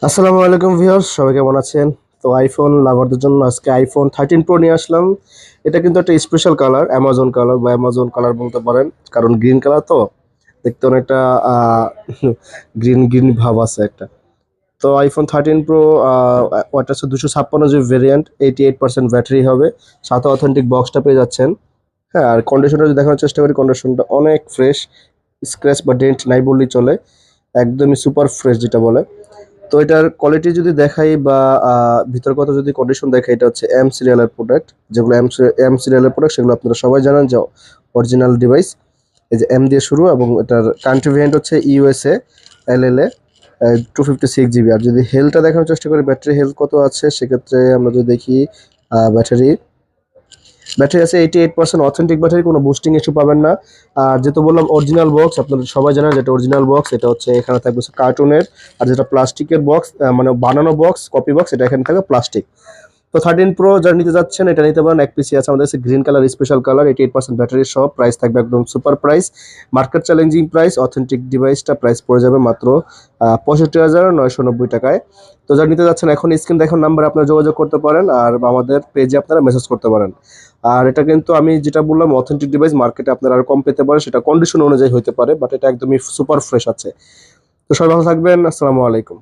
আসসালামু আলাইকুম ভিউয়ার্স, সবাই কেমন আছেন? তো আইফোন লাভারদের জন্য আজকে আইফোন 13 প্রো নিয়ে আসলাম। এটা কিন্তু একটা স্পেশাল কালার, অ্যামাজন কালার বা অ্যামাজন কালার বলতে পারেন, কারণ গ্রিন কালার তো দেখতে অনেকটা গ্রিন গ্রিন ভাব আছে একটা। তো আইফোন 13 প্রো ওটা হচ্ছে 256 ভেরিয়েন্ট, 88% ব্যাটারি হবে, সাথে অথেন্টিক বক্সটা পেয়ে যাচ্ছেন। হ্যাঁ, আর কন্ডিশনটা যদি দেখানোর চেষ্টা করি, কন্ডিশনটা অনেক ফ্রেশ, স্ক্র্যাচ বা ডেন্ট নাই বললেই চলে, একদমই সুপার ফ্রেশ যেটা বলে। তো এটার কোয়ালিটি যদি দেখাই বা ভিতর কথা যদি কন্ডিশন দেখাই, এটা হচ্ছে এম সিরিয়ালের প্রোডাক্ট। যেগুলো এম সিরিয়ালের প্রোডাক্ট সেগুলো আপনারা সবাই জানেন যে অরিজিনাল ডিভাইস। এই যে এম দিয়ে শুরু, এবং এটার কান্ট্রি ভেরিয়েন্ট হচ্ছে ইউএসএ এলএলএ 256 জিবি। আর যদি হেলথটা দেখানোর চেষ্টা করি, ব্যাটারি হেলথ কত আছে, সেক্ষেত্রে আমরা যদি দেখি ব্যাটারি ব্যাটারি আছে 88%, অথেন্টিক ব্যাটারি, কোনো বুস্টিং ইস্যু পাবেন না। আর যেহেতু বললাম অরিজিনাল বক্স, আপনারা সবাই জানেন যেটা অরিজিনাল বক্স, এটা হচ্ছে এখানে থাকবে কার্টুনের। আর যেটা প্লাস্টিকের বক্স, মানে বানানো বক্স, কপি বক্স, এটা এখানে থাকবে প্লাস্টিক। তো 13 প্রো যারা নিতে যাচ্ছেন এটা নিতে পারেন। এক পিসি আছে আমাদের কাছে green colour, special colour, 88% battery সহ। প্রাইস থাকবে একদম super price, market challenging price. Authentic ডিভাইসটা প্রাইস পড়ে যাবে মাত্র 65,990 টাকায়। তো যারা নিতে যাচ্ছেন এখন স্ক্রিন দেখার নাম্বার আপনারা যোগাযোগ করতে পারেন, আর আমাদের পেজে আপনারা মেসেজ করতে পারেন। আর এটা কিন্তু আমি যেটা বললাম অথেন্টিক ডিভাইস, মার্কেটে আপনারা আরো কম পেতে পারেন, সেটা কন্ডিশন অনুযায়ী হতে পারে, বাট এটা একদমই সুপার ফ্রেশ আছে। তো সবাই ভালো থাকবেন, আসসালামু আলাইকুম।